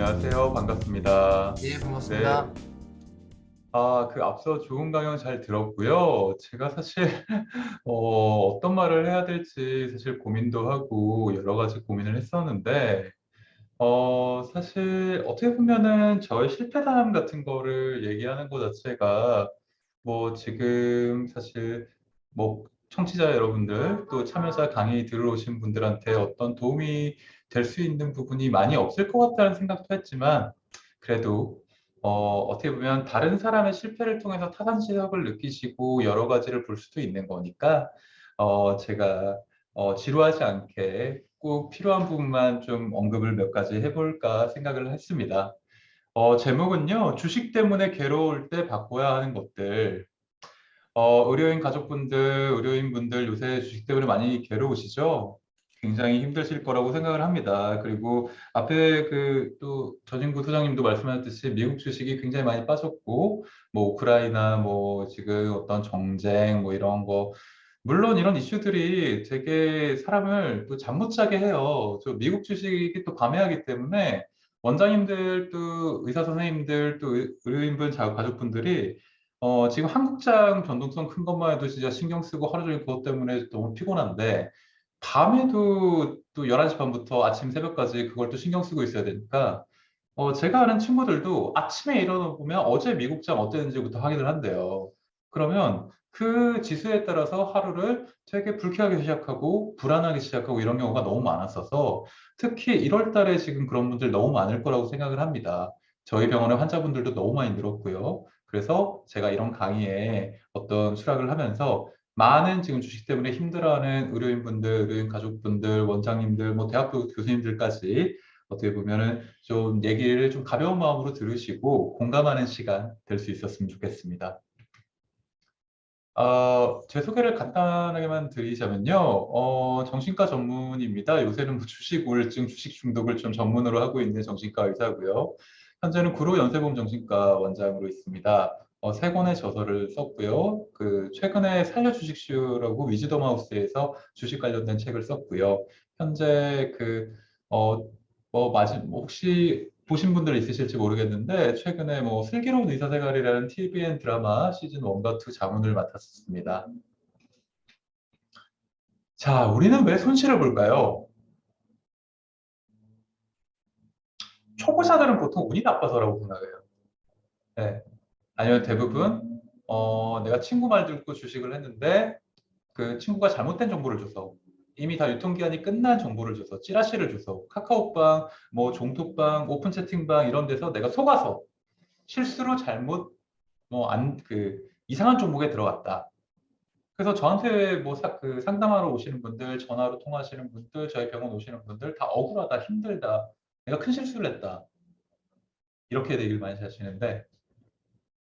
안녕하세요. 반갑습니다. 예, 네. 반갑습니다. 앞서 좋은 강연 잘 들었고요. 제가 사실, 어떤 말을 해야 될지 사실 고민도 하고 여러 가지 고민을 했었는데, 사실 어떻게 보면은 저의 실패담 같은 거를 얘기하는 것 자체가 뭐 지금 사실 뭐 청취자 여러분들 또 참여자 강의 들어오신 분들한테 어떤 도움이 될 수 있는 부분이 많이 없을 것 같다는 생각도 했지만 그래도 어떻게 보면 다른 사람의 실패를 통해서 타산지석을 느끼시고 여러 가지를 볼 수도 있는 거니까 제가 지루하지 않게 꼭 필요한 부분만 좀 언급을 몇 가지 해볼까 생각을 했습니다. 제목은요, 주식 때문에 괴로울 때 바꿔야 하는 것들. 의료인 가족분들, 의료인분들 요새 주식 때문에 많이 괴로우시죠? 굉장히 힘드실 거라고 생각을 합니다. 그리고 앞에 또 전인구 소장님도 말씀하셨듯이 미국 주식이 굉장히 많이 빠졌고, 뭐 우크라이나, 뭐 지금 어떤 정쟁, 뭐 이런 거. 물론 이런 이슈들이 되게 사람을 또 잠 못 자게 해요. 저 미국 주식이 또 과매하기 때문에 원장님들 또 의사 선생님들 또 의료인분 가족분들이 지금 한국장 변동성 큰 것만 해도 진짜 신경 쓰고 하루 종일 그것 때문에 너무 피곤한데, 밤에도 또 11시 반부터 아침 새벽까지 그걸 또 신경 쓰고 있어야 되니까, 제가 아는 친구들도 아침에 일어나 보면 어제 미국장 어땠는지부터 확인을 한대요. 그러면 그 지수에 따라서 하루를 되게 불쾌하게 시작하고 불안하게 시작하고 이런 경우가 너무 많았어서 특히 1월 달에 지금 그런 분들 너무 많을 거라고 생각을 합니다. 저희 병원의 환자분들도 너무 많이 늘었고요. 그래서 제가 이런 강의에 어떤 수락을 하면서 많은 지금 주식 때문에 힘들어하는 의료인분들, 의료인 가족분들, 원장님들, 뭐 대학교 교수님들까지 어떻게 보면은 좀 얘기를 좀 가벼운 마음으로 들으시고 공감하는 시간 될 수 있었으면 좋겠습니다. 제 소개를 간단하게만 드리자면요. 정신과 전문입니다. 요새는 뭐 주식 우울증, 주식 중독을 좀 전문으로 하고 있는 정신과 의사고요. 현재는 구로 연세보험 정신과 원장으로 있습니다. 세 권의 저서를 썼고요. 최근에 살려 주식쇼라고 위즈덤 하우스에서 주식 관련된 책을 썼고요. 현재 혹시 보신 분들 있으실지 모르겠는데, 최근에 뭐 슬기로운 의사생활이라는 TVN 드라마 시즌 1과 2 자문을 맡았습니다. 자, 우리는 왜 손실을 볼까요? 초보자들은 보통 운이 나빠서라고 생각해요. 네. 아니면 대부분, 내가 친구 말 듣고 주식을 했는데, 그 친구가 잘못된 정보를 줘서, 이미 다 유통기한이 끝난 정보를 줘서, 찌라시를 줘서, 카카오빵, 뭐 종톡방, 오픈 채팅방 이런 데서 내가 속아서 실수로 잘못 이상한 종목에 들어갔다. 그래서 저한테 뭐 상담하러 오시는 분들, 전화로 통화하시는 분들, 저희 병원 오시는 분들 다 억울하다, 힘들다, 내가 큰 실수를 했다. 이렇게 얘기를 많이 하시는데,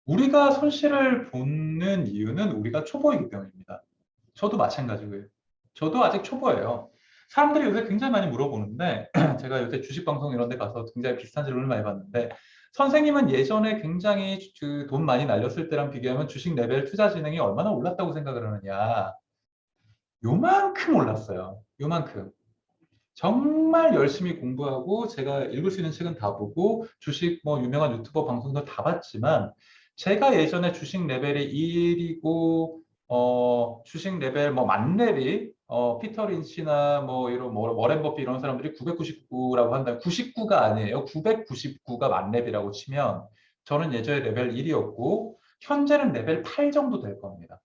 우리가 손실을 보는 이유는 우리가 초보이기 때문입니다. 저도 마찬가지고요. 저도 아직 초보예요. 사람들이 요새 굉장히 많이 물어보는데, 제가 요새 주식 방송 이런 데 가서 굉장히 비슷한 질문을 많이 받는데, 선생님은 예전에 굉장히 돈 많이 날렸을 때랑 비교하면 주식 레벨 투자 진행이 얼마나 올랐다고 생각을 하느냐. 요만큼 올랐어요. 요만큼. 정말 열심히 공부하고 제가 읽을 수 있는 책은 다 보고 주식 뭐 유명한 유튜버 방송도 다 봤지만 제가 예전에 주식 레벨이 1이고 주식 레벨 뭐 만렙이 피터 린치나 뭐 이런 뭐 워렌 버핏 이런 사람들이 999라고 한다면 99가 아니에요. 999가 만렙이라고 치면 저는 예전에 레벨 1이었고 현재는 레벨 8 정도 될 겁니다.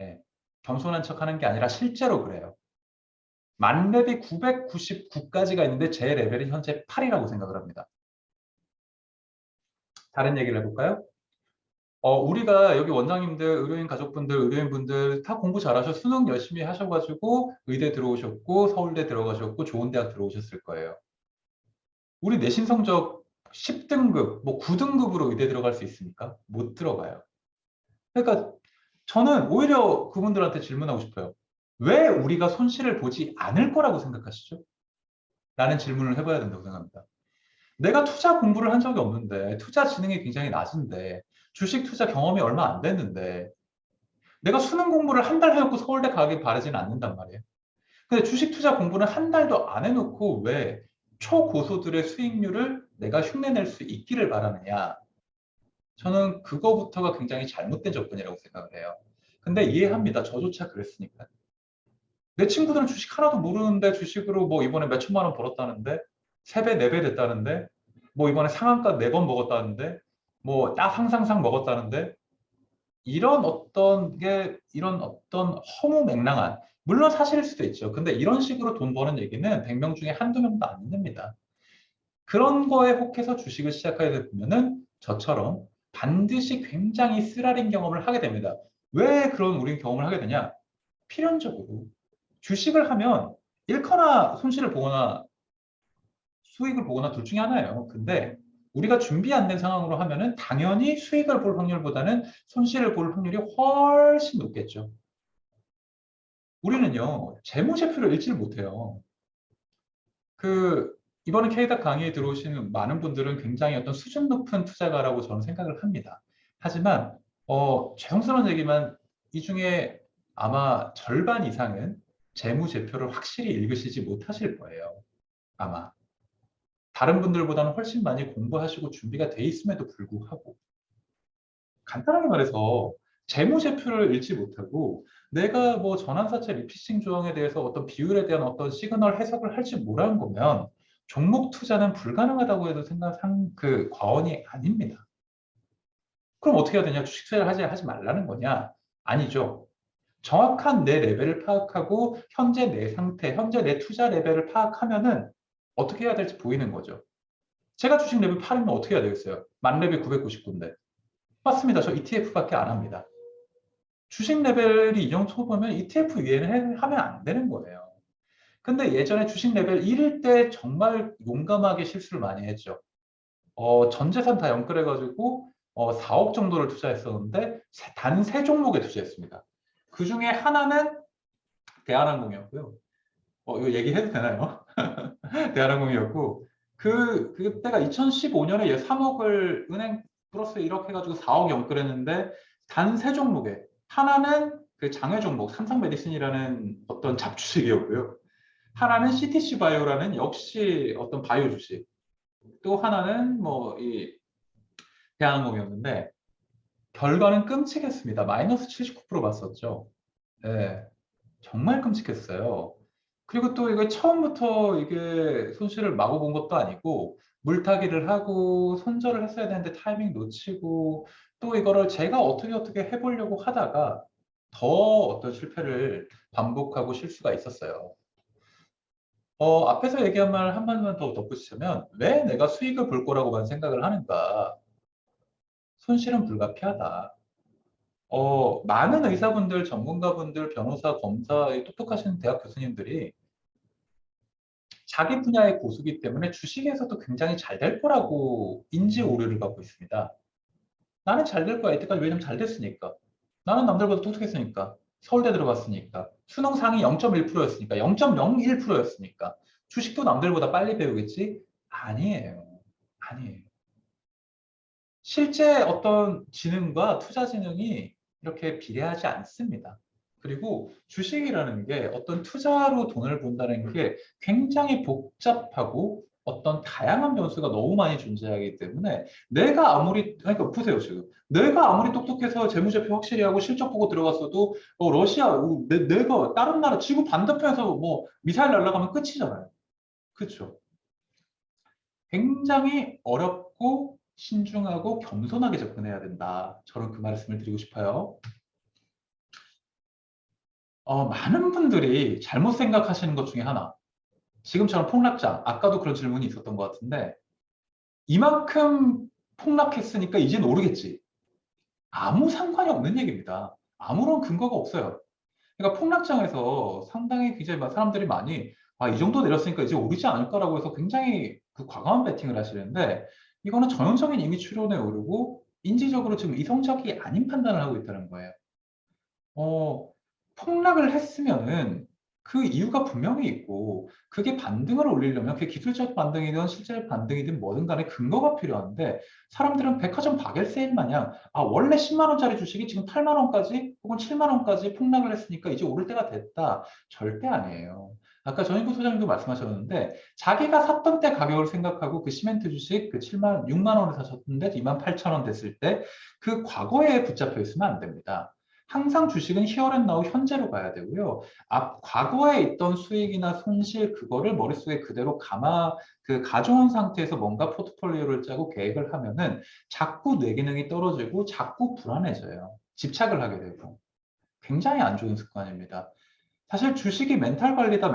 예. 겸손한 척하는 게 아니라 실제로 그래요. 만렙이 999까지가 있는데 제 레벨이 현재 8이라고 생각을 합니다. 다른 얘기를 해볼까요? 우리가 여기 원장님들, 의료인 가족분들, 의료인분들 다 공부 잘하셔 수능 열심히 하셔가지고 의대 들어오셨고 서울대 들어가셨고 좋은 대학 들어오셨을 거예요. 우리 내신 성적 10등급, 뭐 9등급으로 의대 들어갈 수 있습니까? 못 들어가요. 그러니까 저는 오히려 그분들한테 질문하고 싶어요. 왜 우리가 손실을 보지 않을 거라고 생각하시죠? 라는 질문을 해봐야 된다고 생각합니다. 내가 투자 공부를 한 적이 없는데, 투자 지능이 굉장히 낮은데, 주식 투자 경험이 얼마 안 됐는데, 내가 수능 공부를 한 달 해놓고 서울대 가길 바라지는 않는단 말이에요. 근데 주식 투자 공부는 한 달도 안 해놓고 왜 초고소들의 수익률을 내가 흉내낼 수 있기를 바라느냐? 저는 그거부터가 굉장히 잘못된 접근이라고 생각을 해요. 근데 이해합니다. 저조차 그랬으니까. 내 친구들은 주식 하나도 모르는데 주식으로 뭐 이번에 몇 천만 원 벌었다는데 3배, 4배 됐다는데 뭐 이번에 상한가 4번 먹었다는데 뭐 딱 상상상 먹었다는데 이런 어떤 허무맹랑한 물론 사실일 수도 있죠. 근데 이런 식으로 돈 버는 얘기는 100명 중에 한두 명도 안 됩니다. 그런 거에 혹해서 주식을 시작하게 되면은 저처럼 반드시 굉장히 쓰라린 경험을 하게 됩니다. 왜 그런 우린 경험을 하게 되냐? 필연적으로 주식을 하면 잃거나 손실을 보거나 수익을 보거나 둘 중에 하나예요. 근데 우리가 준비 안 된 상황으로 하면은 당연히 수익을 볼 확률보다는 손실을 볼 확률이 훨씬 높겠죠. 우리는요, 재무제표를 읽지를 못해요. 그, 이번에 K닥 강의에 들어오시는 많은 분들은 굉장히 어떤 수준 높은 투자가라고 저는 생각을 합니다. 하지만, 죄송스러운 얘기만 이 중에 아마 절반 이상은 재무제표를 확실히 읽으시지 못하실 거예요. 아마. 다른 분들보다는 훨씬 많이 공부하시고 준비가 돼 있음에도 불구하고 간단하게 말해서 재무제표를 읽지 못하고 내가 뭐 전환사채 리피싱 조항에 대해서 어떤 비율에 대한 어떤 시그널 해석을 할지 모르는 거면 종목 투자는 불가능하다고 해도 그 과언이 아닙니다. 그럼 어떻게 해야 되냐? 주식 투자를 하지 말라는 거냐? 아니죠. 정확한 내 레벨을 파악하고 현재 내 상태, 현재 내 투자 레벨을 파악하면은 어떻게 해야 될지 보이는 거죠. 제가 주식 레벨 8이면 어떻게 해야 되겠어요? 만 레벨 999인데. 맞습니다. 저 ETF밖에 안 합니다. 주식 레벨이 이 정도 보면 ETF 위에는 하면 안 되는 거예요. 근데 예전에 주식 레벨 1일 때 정말 용감하게 실수를 많이 했죠. 전 재산 다 연끌해가지고 4억 정도를 투자했었는데 단 3종목에 투자했습니다. 그 중에 하나는 대한항공이었고요. 이거 얘기해도 되나요? 대한항공이었고 그때가 2015년에 3억을 은행 플러스 1억 해가지고 4억 연끌했는데 단 3종목에 하나는 그 장외 종목 삼성 메디슨이라는 어떤 잡주식이었고요. 하나는 CTC 바이오라는 역시 어떤 바이오 주식. 또 하나는 뭐 이 대한항공이었는데 결과는 끔찍했습니다. 마이너스 79% 봤었죠. 네, 정말 끔찍했어요. 그리고 또 이게 처음부터 이게 손실을 마구 본 것도 아니고 물타기를 하고 손절을 했어야 되는데 타이밍 놓치고 또 이거를 제가 어떻게 해보려고 하다가 더 어떤 실패를 반복하고 실수가 있었어요. 앞에서 얘기한 말 한마디만 더 덧붙이자면 왜 내가 수익을 볼 거라고만 생각을 하는가? 손실은 불가피하다. 많은 의사분들, 전문가분들, 변호사, 검사, 똑똑하신 대학 교수님들이 자기 분야의 고수기 때문에 주식에서도 굉장히 잘 될 거라고 인지 오류를 갖고 있습니다. 나는 잘 될 거야. 이때까지 왜냐면 잘 됐으니까. 나는 남들보다 똑똑했으니까. 서울대 들어갔으니까. 수능 상위 0.1%였으니까. 0.01%였으니까. 주식도 남들보다 빨리 배우겠지? 아니에요. 아니에요. 실제 어떤 지능과 투자 지능이 이렇게 비례하지 않습니다. 그리고 주식이라는 게 어떤 투자로 돈을 번다는 게 굉장히 복잡하고 어떤 다양한 변수가 너무 많이 존재하기 때문에 내가 아무리 그러니까 보세요 지금 내가 아무리 똑똑해서 재무제표 확실히 하고 실적 보고 들어갔어도 러시아 내가 다른 나라 지구 반대편에서 뭐 미사일 날아가면 끝이잖아요. 그렇죠? 굉장히 어렵고 신중하고 겸손하게 접근해야 된다. 저는 그 말씀을 드리고 싶어요. 많은 분들이 잘못 생각하시는 것 중에 하나. 지금처럼 폭락장, 아까도 그런 질문이 있었던 것 같은데, 이만큼 폭락했으니까 이젠 오르겠지. 아무 상관이 없는 얘기입니다. 아무런 근거가 없어요. 그러니까 폭락장에서 상당히 굉장히 사람들이 많이, 이 정도 내렸으니까 이제 오르지 않을까라고 해서 굉장히 그 과감한 베팅을 하시는데, 이거는 전형적인 이미 추론에 오르고, 인지적으로 지금 이성적이 아닌 판단을 하고 있다는 거예요. 어, 폭락을 했으면은 그 이유가 분명히 있고 그게 반등을 올리려면 그게 기술적 반등이든 실제 반등이든 뭐든 간에 근거가 필요한데 사람들은 백화점 바겔 세일 마냥 원래 10만 원짜리 주식이 지금 8만 원까지 혹은 7만 원까지 폭락을 했으니까 이제 오를 때가 됐다. 절대 아니에요. 아까 전인구 소장님도 말씀하셨는데 자기가 샀던 때 가격을 생각하고 그 시멘트 주식 그 6만 원에 사셨는데 2만 8천 원 됐을 때 그 과거에 붙잡혀 있으면 안 됩니다. 항상 주식은 히어앤나우 현재로 가야 되고요. 과거에 있던 수익이나 손실 그거를 머릿속에 그대로 가져온 상태에서 뭔가 포트폴리오를 짜고 계획을 하면은 자꾸 뇌기능이 떨어지고 자꾸 불안해져요. 집착을 하게 되고. 굉장히 안 좋은 습관입니다. 사실 주식이 멘탈 관리다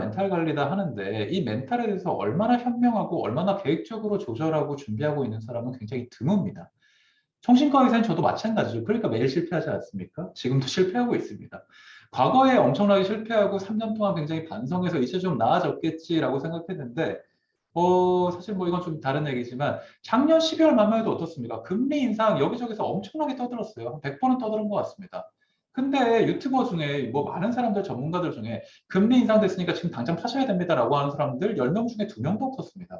하는데 이 멘탈에 대해서 얼마나 현명하고 얼마나 계획적으로 조절하고 준비하고 있는 사람은 굉장히 드뭅니다. 성신과 의사는 저도 마찬가지죠. 그러니까 매일 실패하지 않습니까? 지금도 실패하고 있습니다. 과거에 엄청나게 실패하고 3년 동안 굉장히 반성해서 이제 좀 나아졌겠지라고 생각했는데, 사실 뭐 이건 좀 다른 얘기지만 작년 12월 말만 해도 어떻습니까? 금리 인상 여기저기서 엄청나게 떠들었어요. 한 100번은 떠드는 것 같습니다. 근데 유튜버 중에 뭐 많은 사람들 전문가들 중에 금리 인상됐으니까 지금 당장 파셔야 됩니다라고 하는 사람들 10명 중에 2명도 없었습니다.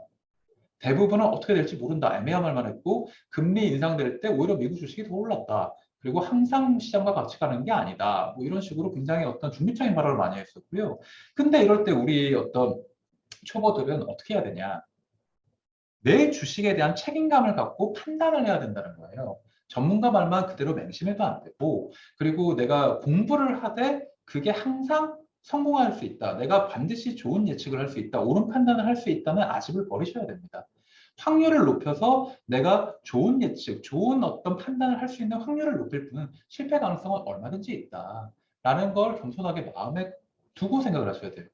대부분은 어떻게 될지 모른다. 애매한 말만 했고 금리 인상될 때 오히려 미국 주식이 더 올랐다. 그리고 항상 시장과 같이 가는 게 아니다. 뭐 이런 식으로 굉장히 어떤 중립적인 발언을 많이 했었고요. 근데 이럴 때 우리 어떤 초보들은 어떻게 해야 되냐? 내 주식에 대한 책임감을 갖고 판단을 해야 된다는 거예요. 전문가 말만 그대로 맹심해도 안 되고, 그리고 내가 공부를 하되 그게 항상 성공할 수 있다. 내가 반드시 좋은 예측을 할 수 있다. 옳은 판단을 할 수 있다면 아집을 버리셔야 됩니다. 확률을 높여서 내가 좋은 예측, 좋은 어떤 판단을 할 수 있는 확률을 높일 뿐 실패 가능성은 얼마든지 있다. 라는 걸 겸손하게 마음에 두고 생각을 하셔야 돼요.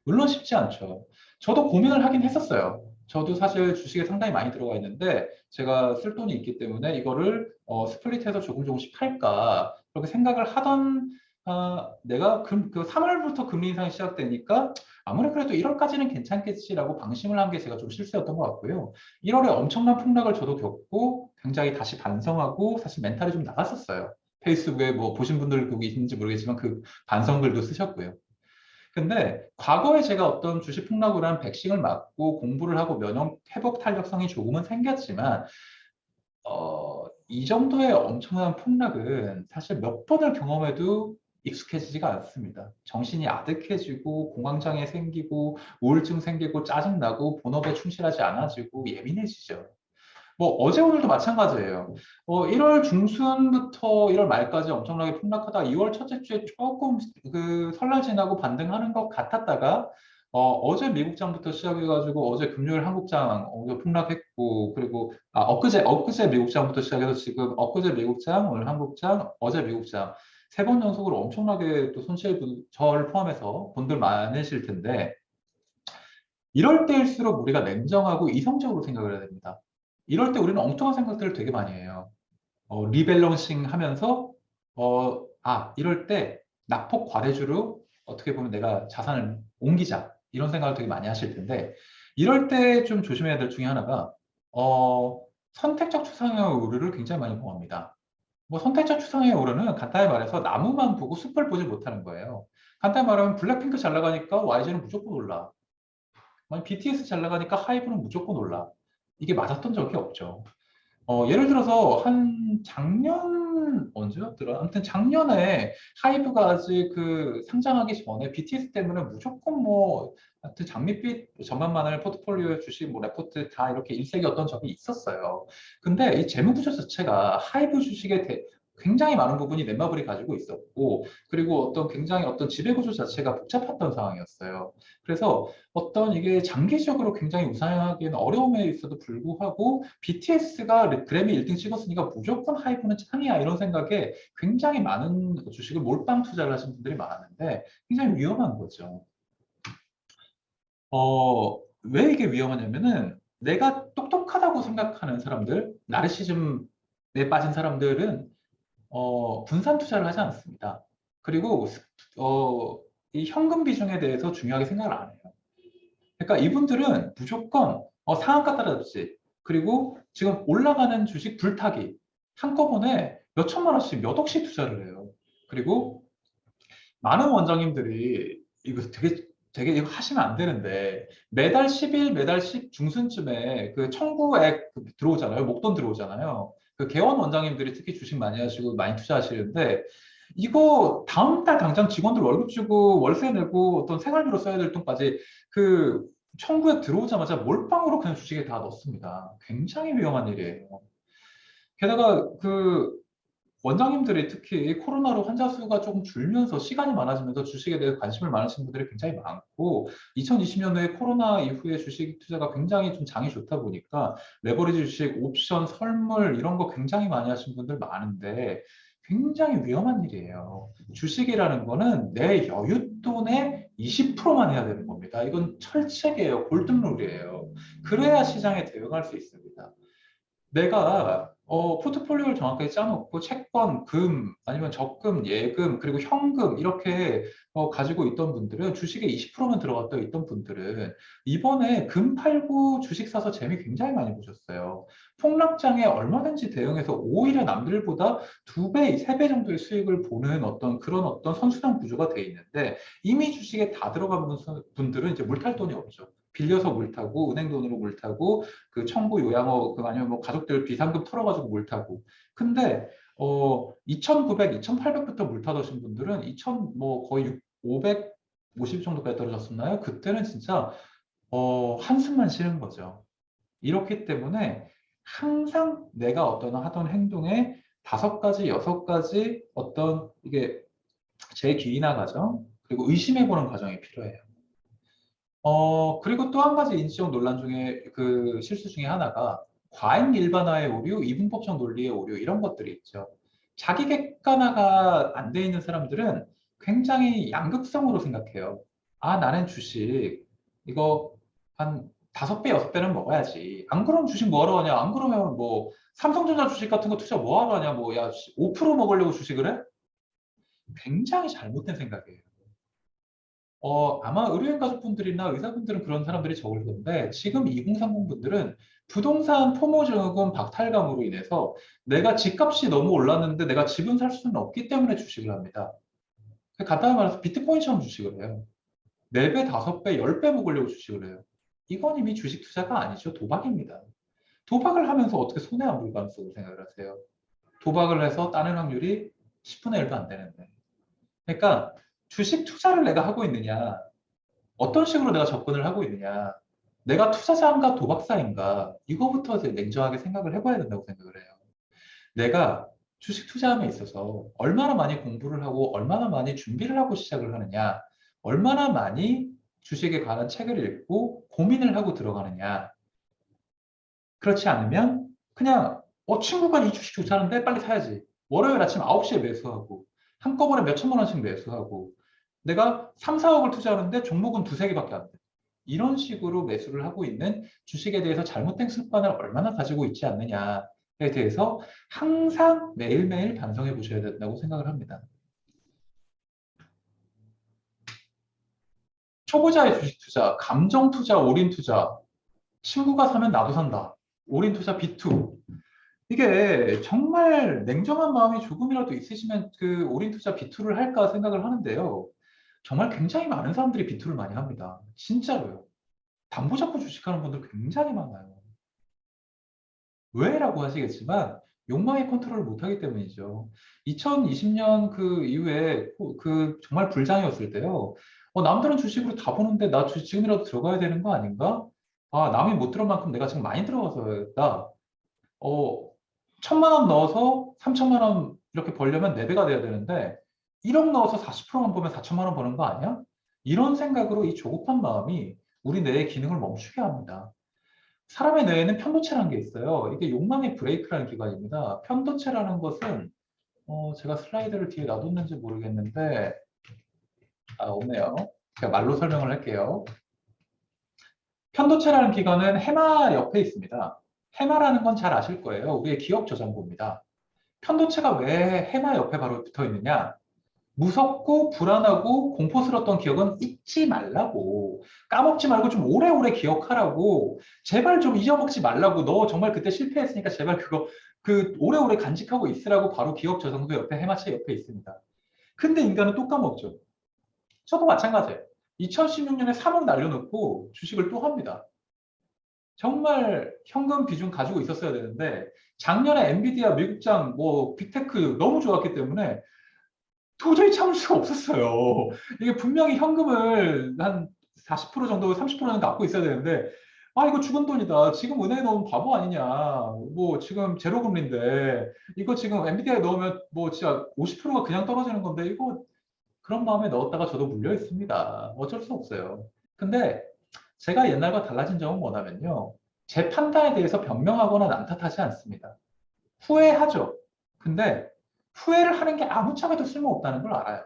물론 쉽지 않죠. 저도 고민을 하긴 했었어요. 저도 사실 주식에 상당히 많이 들어가 있는데 제가 쓸 돈이 있기 때문에 이거를 스플릿해서 조금 조금씩 팔까 그렇게 생각을 하던 내가 그 3월부터 금리 인상이 시작되니까 아무리 그래도 1월까지는 괜찮겠지라고 방심을 한 게 제가 좀 실수였던 것 같고요. 1월에 엄청난 폭락을 저도 겪고 굉장히 다시 반성하고 사실 멘탈이 좀 나갔었어요. 페이스북에 뭐 보신 분들 거기 있는지 모르겠지만 그 반성글도 쓰셨고요. 근데 과거에 제가 어떤 주식 폭락으로 한 백신을 맞고 공부를 하고 면역 회복 탄력성이 조금은 생겼지만 이 정도의 엄청난 폭락은 사실 몇 번을 경험해도 익숙해지지가 않습니다. 정신이 아득해지고 공황장애 생기고 우울증 생기고 짜증나고 본업에 충실하지 않아지고 예민해지죠. 뭐 어제 오늘도 마찬가지예요. 1월 중순부터 1월 말까지 엄청나게 폭락하다 2월 첫째 주에 조금 그 설날 지나고 반등하는 것 같았다가 제 미국장부터 시작해가지고 어제 금요일 한국장 폭락했고 그리고 엊그제 미국장부터 시작해서 지금 엊그제 미국장 오늘 한국장 어제 미국장 3번 연속으로 엄청나게 또 저를 포함해서 분들 많으실 텐데 이럴 때일수록 우리가 냉정하고 이성적으로 생각을 해야 됩니다. 이럴 때 우리는 엉뚱한 생각들을 되게 많이 해요. 리밸런싱 하면서, 이럴 때 낙폭 과대주로 어떻게 보면 내가 자산을 옮기자. 이런 생각을 되게 많이 하실 텐데, 이럴 때 좀 조심해야 될 중에 하나가, 선택적 추상의 오류를 굉장히 많이 범합니다. 뭐 선택적 추상의 오류는 간단히 말해서 나무만 보고 숲을 보지 못하는 거예요. 간단히 말하면 블랙핑크 잘 나가니까 YG는 무조건 올라. BTS 잘 나가니까 하이브는 무조건 올라. 이게 맞았던 적이 없죠. 예를 들어서 한 작년 언제였더라? 아무튼 작년에 하이브가 아직 그 상장하기 전에 BTS 때문에 무조건 뭐 하여튼 장밋빛 전반만을 포트폴리오에 주식 뭐 레포트 다 이렇게 일색이었던 적이 있었어요. 근데 이 재무 구조 자체가 하이브 주식에 굉장히 많은 부분이 넷마블이 가지고 있었고 그리고 어떤 굉장히 어떤 지배 구조 자체가 복잡했던 상황이었어요. 그래서 어떤 이게 장기적으로 굉장히 우상하기에는 어려움에 있어도 불구하고 BTS가 그래미 1등 찍었으니까 무조건 하이브는 짱이야 이런 생각에 굉장히 많은 주식을 몰빵 투자를 하신 분들이 많았는데 굉장히 위험한 거죠. 왜 이게 위험하냐면은 내가 똑똑하다고 생각하는 사람들, 나르시즘에 빠진 사람들은 분산 투자를 하지 않습니다. 그리고 이 현금 비중에 대해서 중요하게 생각을 안 해요. 그러니까 이분들은 무조건 상한가 따라잡지. 그리고 지금 올라가는 주식 불타기. 한꺼번에 몇 천만 원씩 몇 억씩 투자를 해요. 그리고 많은 원장님들이 이거 되게 이거 하시면 안 되는데 매달 10일, 매달 10 중순쯤에 그 청구액 들어오잖아요. 목돈 들어오잖아요. 그 개원 원장님들이 특히 주식 많이 하시고 많이 투자하시는데 이거 다음 달 당장 직원들 월급 주고 월세 내고 어떤 생활비로 써야 될 돈까지 그 청구액 들어오자마자 몰빵으로 그냥 주식에 다 넣습니다. 굉장히 위험한 일이에요. 게다가 그 원장님들이 특히 코로나로 환자 수가 조금 줄면서 시간이 많아지면서 주식에 대해 관심을 많으신 분들이 굉장히 많고 2020년도에 코로나 이후에 주식 투자가 굉장히 좀 장이 좋다 보니까 레버리지 주식, 옵션, 설물 이런 거 굉장히 많이 하신 분들 많은데 굉장히 위험한 일이에요. 주식이라는 거는 내 여윳돈의 20%만 해야 되는 겁니다. 이건 철칙이에요. 골든룰이에요. 그래야 시장에 대응할 수 있습니다. 내가 포트폴리오를 정확하게 짜놓고 채권, 금, 아니면 적금, 예금, 그리고 현금 이렇게 가지고 있던 분들은 주식에 20%만 들어갔다 있던 분들은 이번에 금 팔고 주식 사서 재미 굉장히 많이 보셨어요. 폭락장에 얼마든지 대응해서 오히려 남들보다 두 배, 세 배 정도의 수익을 보는 어떤 그런 어떤 선순환 구조가 돼 있는데 이미 주식에 다 들어간 분들은 이제 물탈 돈이 없죠. 빌려서 물 타고 은행 돈으로 물 타고 그 청구 요양원 그 아니면 뭐 가족들 비상금 털어가지고 물 타고 근데 2,900, 2,800부터 물 타더신 분들은 2,000 뭐 거의 550 정도까지 떨어졌었나요? 그때는 진짜 한숨만 쉬는 거죠. 이렇기 때문에 항상 내가 어떤 하던 행동에 다섯 가지, 여섯 가지 어떤 이게 재기인화 과정 그리고 의심해보는 과정이 필요해요. 그리고 또 한 가지 인지적 논란 중에 그 실수 중에 하나가 과잉 일반화의 오류, 이분법적 논리의 오류 이런 것들이 있죠. 자기 객관화가 안 돼 있는 사람들은 굉장히 양극성으로 생각해요. 아, 나는 주식 이거 한 다섯 배, 여섯 배는 먹어야지. 안 그러면 주식 뭐하러 하냐? 안 그러면 뭐 삼성전자 주식 같은 거 투자 뭐하러 하냐? 뭐 야, 5% 먹으려고 주식을 해? 굉장히 잘못된 생각이에요. 아마 의료인 가족분들이나 의사분들은 그런 사람들이 적을 건데, 지금 2030 분들은 부동산 포모증후군 박탈감으로 인해서 내가 집값이 너무 올랐는데 내가 집은 살 수는 없기 때문에 주식을 합니다. 간단히 말해서 비트코인처럼 주식을 해요. 4배, 5배, 10배 먹으려고 주식을 해요. 이건 이미 주식 투자가 아니죠. 도박입니다. 도박을 하면서 어떻게 손해 안 볼 가능성을 생각을 하세요? 도박을 해서 따는 확률이 10분의 1도 안 되는데. 그러니까 주식 투자를 내가 하고 있느냐, 어떤 식으로 내가 접근을 하고 있느냐, 내가 투자자인가 도박사인가, 이거부터 이제 냉정하게 생각을 해봐야 된다고 생각을 해요. 내가 주식 투자함에 있어서 얼마나 많이 공부를 하고, 얼마나 많이 준비를 하고 시작을 하느냐, 얼마나 많이 주식에 관한 책을 읽고 고민을 하고 들어가느냐. 그렇지 않으면 그냥, 친구가 이 주식 좋다는데 빨리 사야지. 월요일 아침 9시에 매수하고, 한꺼번에 몇 천만 원씩 매수하고, 내가 3, 4억을 투자하는데 종목은 두세 개밖에 안 돼. 이런 식으로 매수를 하고 있는 주식에 대해서 잘못된 습관을 얼마나 가지고 있지 않느냐에 대해서 항상 매일매일 반성해 보셔야 된다고 생각을 합니다. 초보자의 주식 투자, 감정 투자, 올인 투자, 친구가 사면 나도 산다. 올인 투자 B2. 이게 정말 냉정한 마음이 조금이라도 있으시면 그 올인 투자 B2를 할까 생각을 하는데요. 정말 굉장히 많은 사람들이 B2를 많이 합니다. 진짜로요. 담보 잡고 주식하는 분들 굉장히 많아요. 왜라고 하시겠지만 욕망의 컨트롤을 못하기 때문이죠. 2020년 그 이후에 그 정말 불장이었을 때요. 남들은 주식으로 다 보는데 나 주식 지금이라도 들어가야 되는 거 아닌가? 아, 남이 못 들어온 만큼 내가 지금 많이 들어가서다. 어, 1,000만 원 넣어서 3천만 원 이렇게 벌려면 4배가 돼야 되는데 1억 넣어서 40%만 보면 4천만 원 버는 거 아니야? 이런 생각으로 이 조급한 마음이 우리 뇌의 기능을 멈추게 합니다. 사람의 뇌에는 편도체라는 게 있어요. 이게 욕망의 브레이크라는 기관입니다. 편도체라는 것은 제가 슬라이드를 뒤에 놔뒀는지 모르겠는데 없네요. 제가 말로 설명을 할게요. 편도체라는 기관은 해마 옆에 있습니다. 해마라는 건 잘 아실 거예요. 우리의 기억 저장고입니다. 편도체가 왜 해마 옆에 바로 붙어 있느냐? 무섭고 불안하고 공포스러웠던 기억은 잊지 말라고. 까먹지 말고 좀 오래오래 기억하라고. 제발 좀 잊어먹지 말라고. 너 정말 그때 실패했으니까 제발 그거 그 오래오래 간직하고 있으라고 바로 기억 저장소 옆에 해마체 옆에 있습니다. 근데 인간은 또 까먹죠. 저도 마찬가지예요. 2016년에 3억 날려놓고 주식을 또 합니다. 정말 현금 비중 가지고 있었어야 되는데 작년에 엔비디아 미국장 뭐 빅테크 너무 좋았기 때문에 도저히 참을 수가 없었어요. 이게 분명히 현금을 한 40% 정도, 30%는 갖고 있어야 되는데, 아, 이거 죽은 돈이다. 지금 은행에 넣으면 바보 아니냐. 뭐, 지금 제로 금리인데, 이거 지금 엔비디아에 넣으면 뭐, 진짜 50%가 그냥 떨어지는 건데, 이거 그런 마음에 넣었다가 저도 물려 있습니다. 어쩔 수 없어요. 근데 제가 옛날과 달라진 점은 뭐냐면요. 제 판단에 대해서 변명하거나 남탓하지 않습니다. 후회하죠. 근데 후회를 하는 게 아무짝에도 쓸모없다는 걸 알아요.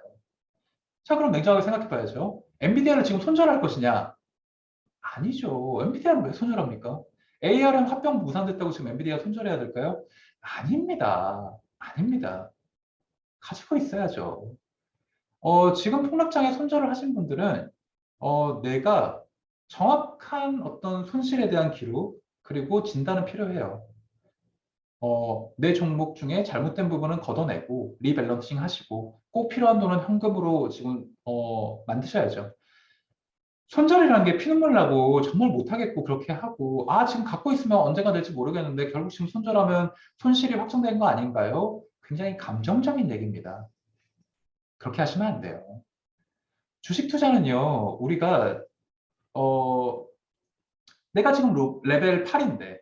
자, 그럼 냉정하게 생각해 봐야죠. 엔비디아를 지금 손절할 것이냐? 아니죠. 엔비디아를 왜 손절합니까? ARM 합병 무산됐다고 지금 엔비디아 손절해야 될까요? 아닙니다. 아닙니다. 가지고 있어야죠. 지금 폭락장에 손절을 하신 분들은 내가 정확한 어떤 손실에 대한 기록 그리고 진단은 필요해요. 내 종목 중에 잘못된 부분은 걷어내고 리밸런싱 하시고 꼭 필요한 돈은 현금으로 지금 만드셔야죠. 손절이라는 게 피눈물 나고 정말 못하겠고 그렇게 하고 아 지금 갖고 있으면 언제가 될지 모르겠는데 결국 지금 손절하면 손실이 확정된 거 아닌가요? 굉장히 감정적인 얘기입니다. 그렇게 하시면 안 돼요. 주식 투자는요 우리가 어, 내가 지금 레벨 8인데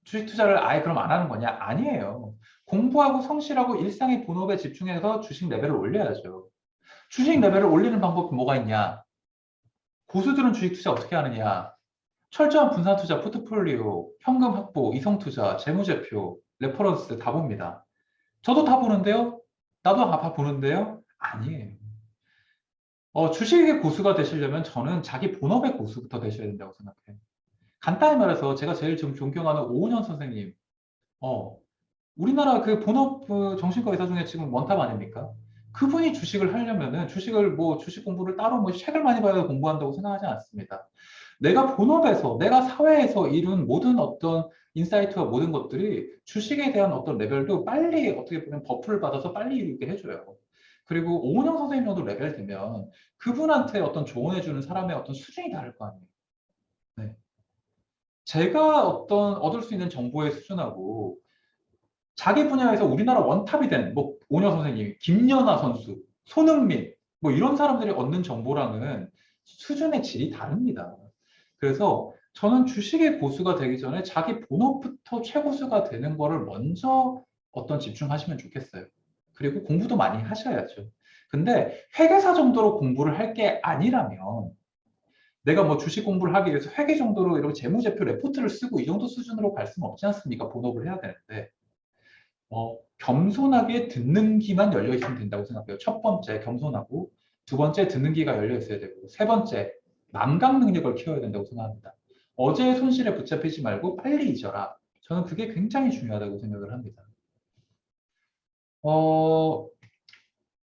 주식 투자를 아예 그럼 안 하는 거냐? 아니에요. 공부하고 성실하고 일상의 본업에 집중해서 주식 레벨을 올려야죠. 주식 레벨을 올리는 방법이 뭐가 있냐? 고수들은 주식 투자 어떻게 하느냐? 철저한 분산 투자, 포트폴리오, 현금 확보, 이성 투자, 재무제표, 레퍼런스 다 봅니다. 저도 다 보는데요? 나도 다 보는데요? 아니에요. 주식의 고수가 되시려면 저는 자기 본업의 고수부터 되셔야 된다고 생각해요. 간단히 말해서 제가 제일 좀 존경하는 오은영 선생님, 어, 우리나라 그 본업 그 정신과 의사 중에 지금 원탑 아닙니까? 그분이 주식을 하려면은 주식을 뭐 주식 공부를 따로 뭐 책을 많이 봐야 공부한다고 생각하지 않습니다. 내가 본업에서 내가 사회에서 이룬 모든 어떤 인사이트와 모든 것들이 주식에 대한 어떤 레벨도 빨리 어떻게 보면 버프를 받아서 빨리 이루게 해줘요. 그리고 오은영 선생님 정도 레벨 되면 그분한테 어떤 조언해주는 사람의 어떤 수준이 다를 거 아니에요. 네. 제가 어떤 얻을 수 있는 정보의 수준하고 자기 분야에서 우리나라 원탑이 된, 뭐, 오녀 선생님, 김연아 선수, 손흥민, 뭐, 이런 사람들이 얻는 정보랑은 수준의 질이 다릅니다. 그래서 저는 주식의 고수가 되기 전에 자기 본업부터 최고수가 되는 거를 먼저 어떤 집중하시면 좋겠어요. 그리고 공부도 많이 하셔야죠. 근데 회계사 정도로 공부를 할 게 아니라면 내가 뭐 주식 공부를 하기 위해서 회계 정도로 이렇게 재무제표 레포트를 쓰고 이 정도 수준으로 갈 수는 없지 않습니까? 본업을 해야 되는데. 겸손하게 듣는 귀만 열려 있으면 된다고 생각해요. 첫 번째, 겸손하고, 두 번째, 듣는 귀가 열려 있어야 되고, 세 번째, 망각 능력을 키워야 된다고 생각합니다. 어제의 손실에 붙잡히지 말고 빨리 잊어라. 저는 그게 굉장히 중요하다고 생각을 합니다. 어,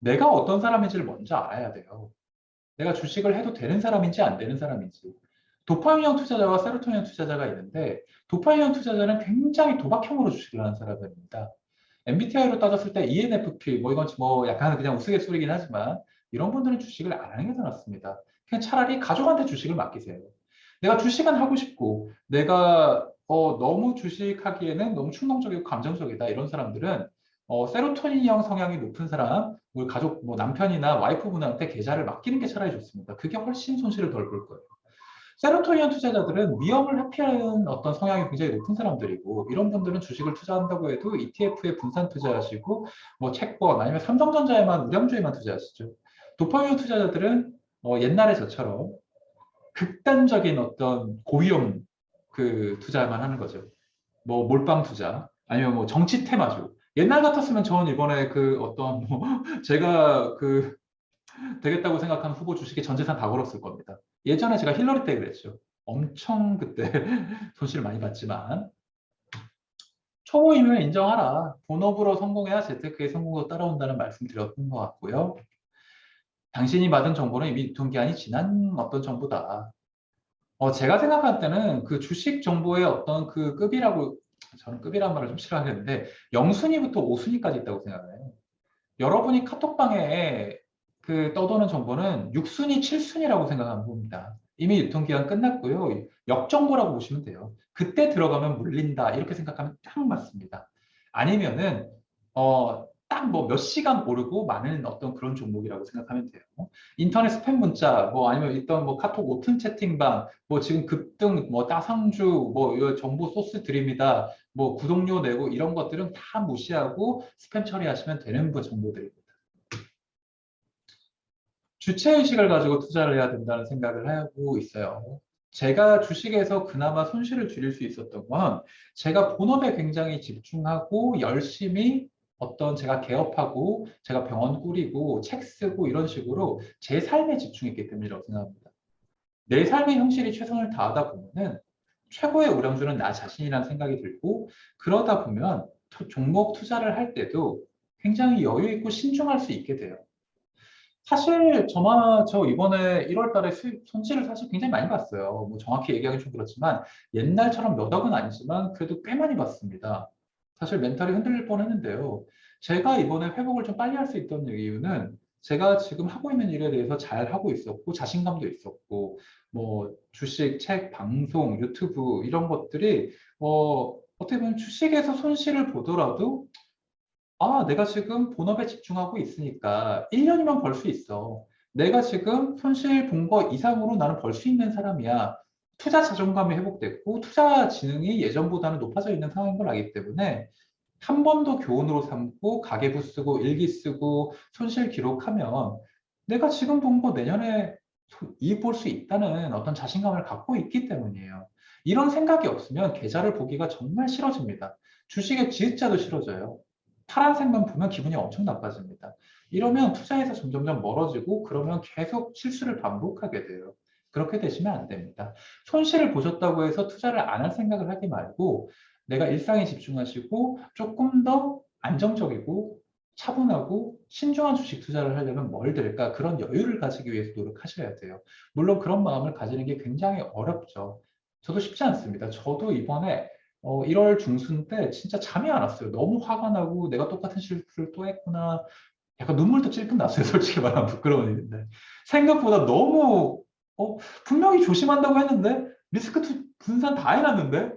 내가 어떤 사람인지를 먼저 알아야 돼요. 내가 주식을 해도 되는 사람인지 안 되는 사람인지. 도파민형 투자자와 세로토닌 투자자가 있는데, 도파민형 투자자는 굉장히 도박형으로 주식을 하는 사람들입니다. MBTI로 따졌을 때 ENFP, 뭐 이건 뭐 약간 그냥 우스갯소리긴 하지만 이런 분들은 주식을 안 하는 게 더 낫습니다. 그냥 차라리 가족한테 주식을 맡기세요. 내가 주식은 하고 싶고 내가 너무 주식하기에는 너무 충동적이고 감정적이다 이런 사람들은 세로토닌형 성향이 높은 사람, 우리 가족, 뭐 남편이나 와이프분한테 계좌를 맡기는 게 차라리 좋습니다. 그게 훨씬 손실을 덜 볼 거예요. 세로토닌 투자자들은 위험을 회피하는 어떤 성향이 굉장히 높은 사람들이고 이런 분들은 주식을 투자한다고 해도 ETF에 분산 투자하시고 뭐 채권 아니면 삼성전자에만 우량주에만 투자하시죠. 도파민 투자자들은 옛날에 저처럼 극단적인 어떤 고위험 그 투자만 하는 거죠. 뭐 몰빵 투자 아니면 뭐 정치 테마주. 옛날 같았으면 저는 이번에 그 어떤 뭐 제가 그 되겠다고 생각하는 후보 주식에 전 재산 다 걸었을 겁니다. 예전에 제가 힐러리 때 그랬죠. 엄청 그때 손실 많이 봤지만 초보이면 인정하라. 본업으로 성공해야 재테크의 성공도 따라온다는 말씀 드렸던 것 같고요. 당신이 받은 정보는 이미 유통기한이 지난 어떤 정보다. 제가 생각할 때는 그 주식 정보의 어떤 그 급이라고 저는 급이란 말을 좀 싫어하는데 0순위부터 5순위까지 있다고 생각해요. 여러분이 카톡방에 그 떠도는 정보는 6순위, 7순위라고 생각하면 됩니다. 이미 유통기한 끝났고요. 역정보라고 보시면 돼요. 그때 들어가면 물린다. 이렇게 생각하면 딱 맞습니다. 아니면은, 딱 뭐 몇 시간 오르고 많은 어떤 그런 종목이라고 생각하면 돼요. 인터넷 스팸 문자, 뭐 아니면 있던 뭐 카톡 오픈 채팅방, 뭐 지금 급등, 뭐 따상주, 뭐 이 정보 소스 드립니다. 뭐 구독료 내고 이런 것들은 다 무시하고 스팸 처리하시면 되는 정보들입니다. 주체의식을 가지고 투자를 해야 된다는 생각을 하고 있어요. 제가 주식에서 그나마 손실을 줄일 수 있었던 건 제가 본업에 굉장히 집중하고 열심히 어떤 제가 개업하고 제가 병원 꾸리고 책 쓰고 이런 식으로 제 삶에 집중했기 때문이라고 생각합니다. 내 삶의 형실이 최선을 다하다 보면은 최고의 우량주는 나 자신이라는 생각이 들고 그러다 보면 종목 투자를 할 때도 굉장히 여유 있고 신중할 수 있게 돼요. 사실 저 이번에 1월 달에 손실을 사실 굉장히 많이 봤어요. 뭐 정확히 얘기하기 좀 그렇지만 옛날처럼 몇 억은 아니지만 그래도 꽤 많이 봤습니다. 사실 멘탈이 흔들릴 뻔했는데요. 제가 이번에 회복을 좀 빨리 할 수 있던 이유는 제가 지금 하고 있는 일에 대해서 잘 하고 있었고 자신감도 있었고 뭐 주식, 책, 방송, 유튜브 이런 것들이 어떻게 보면 주식에서 손실을 보더라도 내가 지금 본업에 집중하고 있으니까 1년이면 벌 수 있어. 내가 지금 손실 본 거 이상으로 나는 벌 수 있는 사람이야. 투자 자존감이 회복됐고 투자 지능이 예전보다는 높아져 있는 상황인 걸 알기 때문에 한 번 더 교훈으로 삼고 가계부 쓰고 일기 쓰고 손실 기록하면 내가 지금 본 거 내년에 이익 볼 수 있다는 어떤 자신감을 갖고 있기 때문이에요. 이런 생각이 없으면 계좌를 보기가 정말 싫어집니다. 주식의 지읒자도 싫어져요. 파란색만 보면 기분이 엄청 나빠집니다. 이러면 투자에서 점점점 멀어지고 그러면 계속 실수를 반복하게 돼요. 그렇게 되시면 안 됩니다. 손실을 보셨다고 해서 투자를 안 할 생각을 하지 말고 내가 일상에 집중하시고 조금 더 안정적이고 차분하고 신중한 주식 투자를 하려면 뭘 될까? 그런 여유를 가지기 위해서 노력하셔야 돼요. 물론 그런 마음을 가지는 게 굉장히 어렵죠. 저도 쉽지 않습니다. 저도 이번에 1월 중순 때 진짜 잠이 안 왔어요. 너무 화가 나고 내가 똑같은 실수를 또 했구나. 약간 눈물도 찔끔 났어요. 솔직히 말하면 부끄러운 일인데. 생각보다 너무 분명히 조심한다고 했는데 리스크 분산 다 해놨는데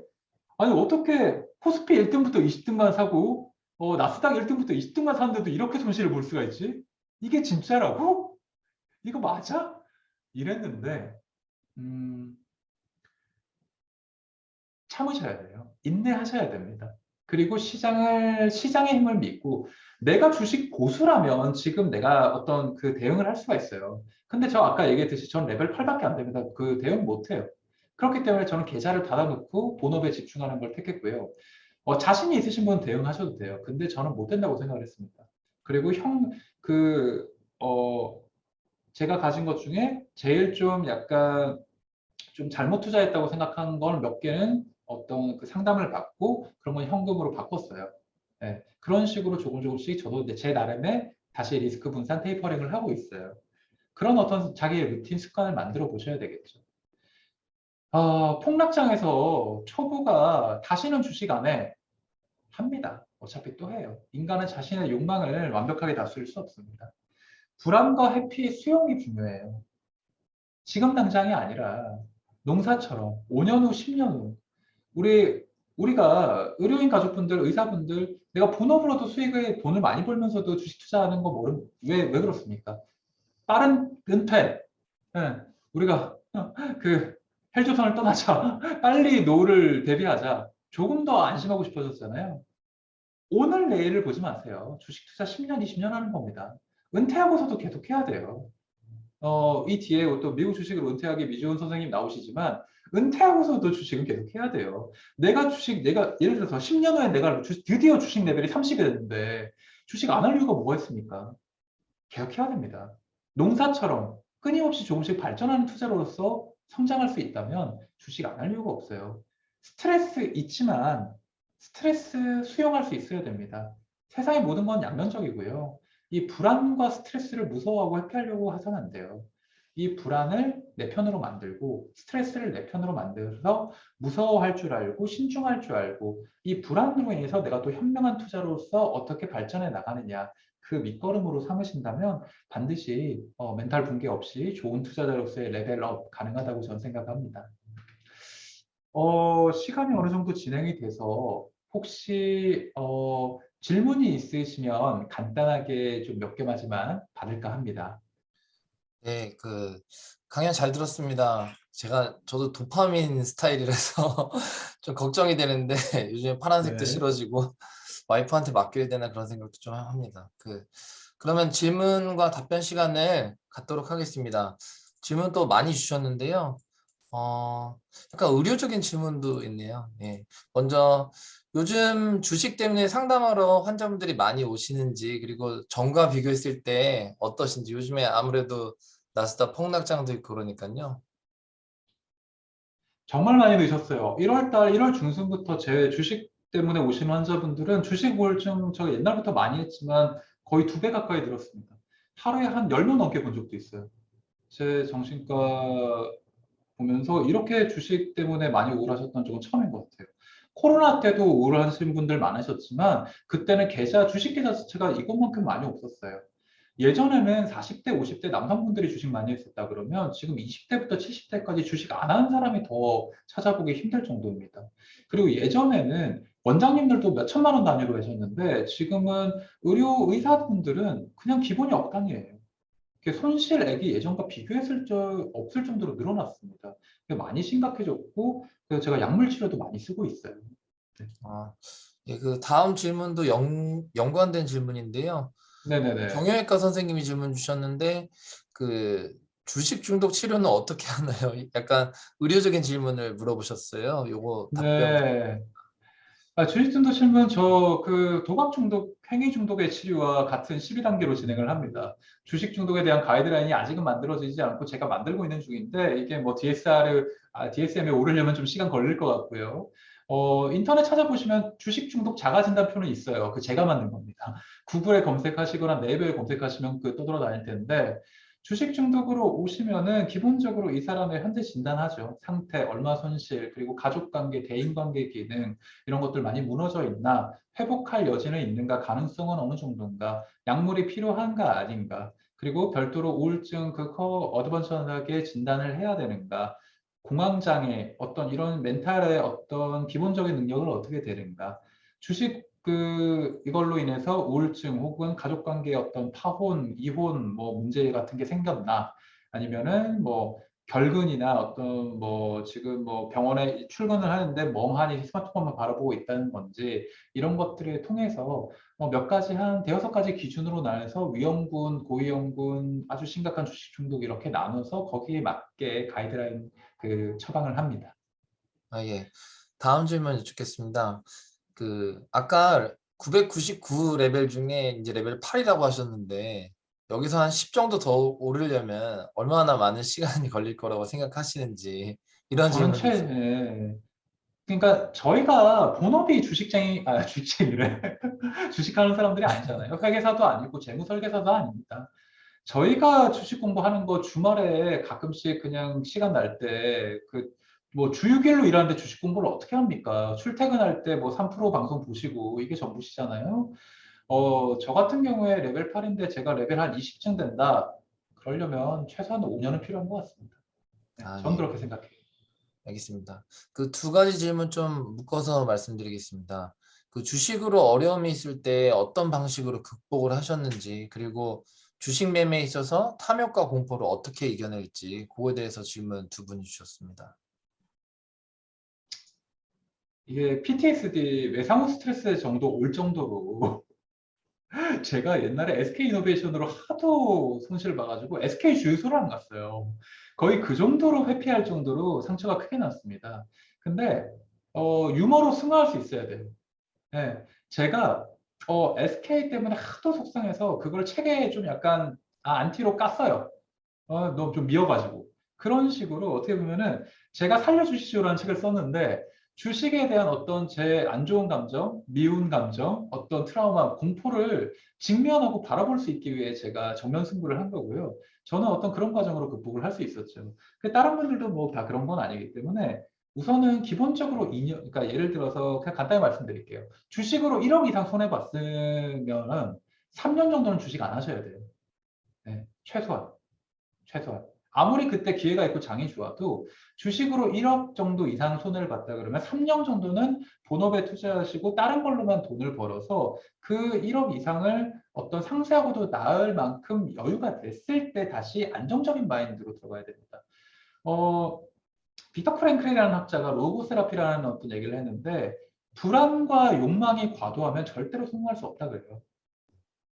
아니 어떻게 코스피 1등부터 20등만 사고 나스닥 1등부터 20등만 샀는데도 이렇게 손실을 볼 수가 있지? 이게 진짜라고? 이거 맞아? 이랬는데 음, 참으셔야 돼요. 인내하셔야 됩니다. 그리고 시장의 힘을 믿고 내가 주식 고수라면 지금 내가 어떤 그 대응을 할 수가 있어요. 근데 저 아까 얘기했듯이 전 레벨 8밖에 안 됩니다. 그 대응 못 해요. 그렇기 때문에 저는 계좌를 닫아놓고 본업에 집중하는 걸 택했고요. 자신이 있으신 분은 대응하셔도 돼요. 근데 저는 못 된다고 생각을 했습니다. 그리고 어, 제가 가진 것 중에 제일 좀 약간 좀 잘못 투자했다고 생각한 걸 몇 개는 어떤 그 상담을 받고 그런 건 현금으로 바꿨어요. 네, 그런 식으로 조금 조금씩 저도 이제 제 나름의 다시 리스크 분산 테이퍼링을 하고 있어요. 그런 어떤 자기의 루틴 습관을 만들어 보셔야 되겠죠. 폭락장에서 초보가 다시는 주식 안 해. 합니다. 어차피 또 해요. 인간은 자신의 욕망을 완벽하게 다스릴 수 없습니다. 불안과 회피의 수용이 중요해요. 지금 당장이 아니라 농사처럼 5년 후, 10년 후 우리가 의료인 가족분들, 의사분들 내가 본업으로도 수익을 돈을 많이 벌면서도 주식 투자하는 거 모르 왜 그렇습니까? 빠른 은퇴. 예, 우리가 그 헬조선을 떠나자. 빨리 노후를 대비하자. 조금 더 안심하고 싶어졌잖아요. 오늘 내일을 보지 마세요. 주식 투자 10년, 20년 하는 겁니다. 은퇴하고서도 계속 해야 돼요. 이 뒤에 또 미국 주식을 은퇴하기 미지원 선생님 나오시지만 은퇴하고서도 주식은 계속 해야 돼요. 내가 예를 들어서 10년 후에 내가 드디어 주식 레벨이 30이 됐는데 주식 안 할 이유가 뭐가 있습니까? 계속 해야 됩니다. 농사처럼 끊임없이 조금씩 발전하는 투자로서 성장할 수 있다면 주식 안 할 이유가 없어요. 스트레스 있지만 스트레스 수용할 수 있어야 됩니다. 세상의 모든 건 양면적이고요. 이 불안과 스트레스를 무서워하고 회피하려고 하서는 안 돼요. 이 불안을 내 편으로 만들고 스트레스를 내 편으로 만들어서 무서워할 줄 알고 신중할 줄 알고 이 불안으로 인해서 내가 또 현명한 투자로서 어떻게 발전해 나가느냐 그 밑거름으로 삼으신다면 반드시 멘탈 붕괴 없이 좋은 투자자로서의 레벨업 가능하다고 저는 생각합니다. 시간이 어느 정도 진행이 돼서 혹시 질문이 있으시면 간단하게 좀 몇 개만지만 받을까 합니다. 네, 강연 잘 들었습니다. 저도 도파민 스타일이라서 좀 걱정이 되는데 요즘에 파란색도 네. 싫어지고 와이프한테 맡겨야 되나 그런 생각도 좀 합니다. 그러면 질문과 답변 시간을 갖도록 하겠습니다. 질문 또 많이 주셨는데요. 약간 의료적인 질문도 있네요. 예. 먼저 요즘 주식 때문에 상담하러 환자분들이 많이 오시는지, 그리고 전과 비교했을 때 어떠신지. 요즘에 아무래도 나스닥 폭락장도 있고 그러니까요. 정말 많이 드셨어요. 1월 1월 중순부터 제 주식 때문에 오신 환자분들은 주식 우울증 저 옛날부터 많이 했지만 거의 2배 가까이 들었습니다. 하루에 한 10명 넘게 본 적도 있어요. 제 정신과 보면서 이렇게 주식 때문에 많이 우울하셨던 적은 처음인 것 같아요. 코로나 때도 우울하신 분들 많으셨지만 그때는 주식 계좌 자체가 이것만큼 많이 없었어요. 예전에는 40대, 50대 남성분들이 주식 많이 했었다 그러면 지금 20대부터 70대까지 주식 안 하는 사람이 더 찾아보기 힘들 정도입니다. 그리고 예전에는 원장님들도 몇 천만 원 단위로 하셨는데 지금은 의사분들은 그냥 기본이 억 단위예요. 손실액이 예전과 비교했을 적 없을 정도로 늘어났습니다. 많이 심각해졌고 제가 약물 치료도 많이 쓰고 있어요. 네. 아, 예, 다음 질문도 연관된 질문인데요. 네네네. 정형외과 선생님이 질문 주셨는데 주식 중독 치료는 어떻게 하나요? 약간 의료적인 질문을 물어보셨어요. 요거 답변. 네. 주식중독 실문 도박 중독, 행위 중독의 치료와 같은 12단계로 진행을 합니다. 주식 중독에 대한 가이드라인이 아직은 만들어지지 않고 제가 만들고 있는 중인데 이게 뭐 DSM에 오르려면 좀 시간 걸릴 것 같고요. 인터넷 찾아보시면 주식 중독 자가 진단표는 있어요. 제가 만든 겁니다. 구글에 검색하시거나 네이버에 검색하시면 떠돌아 다닐 텐데 주식 중독으로 오시면은 기본적으로 이 사람의 현재 진단하죠. 상태, 얼마 손실, 그리고 가족 관계, 대인 관계 기능 이런 것들 많이 무너져 있나, 회복할 여지는 있는가, 가능성은 어느 정도인가, 약물이 필요한가 아닌가, 그리고 별도로 우울증 어드밴스하게 진단을 해야 되는가, 공황장애, 어떤 이런 멘탈의 어떤 기본적인 능력을 어떻게 되는가, 주식 이걸로 인해서 우울증 혹은 가족관계의 어떤 파혼, 이혼 뭐 문제 같은 게 생겼나, 아니면은 뭐 결근이나 어떤 뭐 지금 뭐 병원에 출근을 하는데 멍하니 스마트폰만 바라보고 있다는 건지 이런 것들을 통해서 몇 가지 한 대여섯 가지 기준으로 나눠서 위험군, 고위험군, 아주 심각한 주식 중독 이렇게 나눠서 거기에 맞게 가이드라인 처방을 합니다. 예. 다음 질문 여쭙겠습니다. 아까 999 레벨 중에 이제 레벨 8이라고 하셨는데 여기서 한 10 정도 더 오르려면 얼마나 많은 시간이 걸릴 거라고 생각하시는지, 이런 저는 질문도 있어요. 그러니까 저희가 본업이 주식쟁이래. 주식하는 사람들이 아니잖아요. 회계사도 아니고 재무설계사도 아닙니다. 저희가 주식 공부하는 거 주말에 가끔씩 그냥 시간 날 때 뭐 주휴일로 일하는데 주식 공부를 어떻게 합니까? 출퇴근할 때 뭐 3프로 방송 보시고 이게 전부시잖아요. 저 같은 경우에 레벨 8인데 제가 레벨 한 20층 된다. 그러려면 최소한 5년은 필요한 것 같습니다. 네, 전 예. 그렇게 생각해요. 알겠습니다. 두 가지 질문 좀 묶어서 말씀드리겠습니다. 주식으로 어려움이 있을 때 어떤 방식으로 극복을 하셨는지, 그리고 주식 매매에 있어서 탐욕과 공포를 어떻게 이겨낼지, 그거에 대해서 질문 두 분이 주셨습니다. 이게 PTSD 외상후 스트레스 정도 올 정도로 제가 옛날에 SK이노베이션으로 하도 손실을 봐가지고 SK 주유소를 안 갔어요. 거의 그 정도로 회피할 정도로 상처가 크게 났습니다. 근데 유머로 승화할 수 있어야 돼요. 네, 제가 SK 때문에 하도 속상해서 그걸 책에 좀 약간 안티로 깠어요. 너무 좀 미워가지고. 그런 식으로 어떻게 보면은 제가 살려주시오라는 책을 썼는데 주식에 대한 어떤 제 안 좋은 감정, 미운 감정, 어떤 트라우마, 공포를 직면하고 바라볼 수 있기 위해 제가 정면 승부를 한 거고요. 저는 어떤 그런 과정으로 극복을 할 수 있었죠. 다른 분들도 뭐 다 그런 건 아니기 때문에 우선은 기본적으로 그러니까 예를 들어서 그냥 간단히 말씀드릴게요. 주식으로 1억 이상 손해 봤으면은 3년 정도는 주식 안 하셔야 돼요. 네, 최소한. 최소한. 아무리 그때 기회가 있고 장이 좋아도 주식으로 1억 정도 이상 손해를 봤다 그러면 3년 정도는 본업에 투자하시고 다른 걸로만 돈을 벌어서 그 1억 이상을 어떤 상쇄하고도 나을 만큼 여유가 됐을 때 다시 안정적인 마인드로 들어가야 됩니다. 어, 비터 프랭클이라는 학자가 로고세라피라는 어떤 얘기를 했는데 불안과 욕망이 과도하면 절대로 성공할 수 없다 그래요.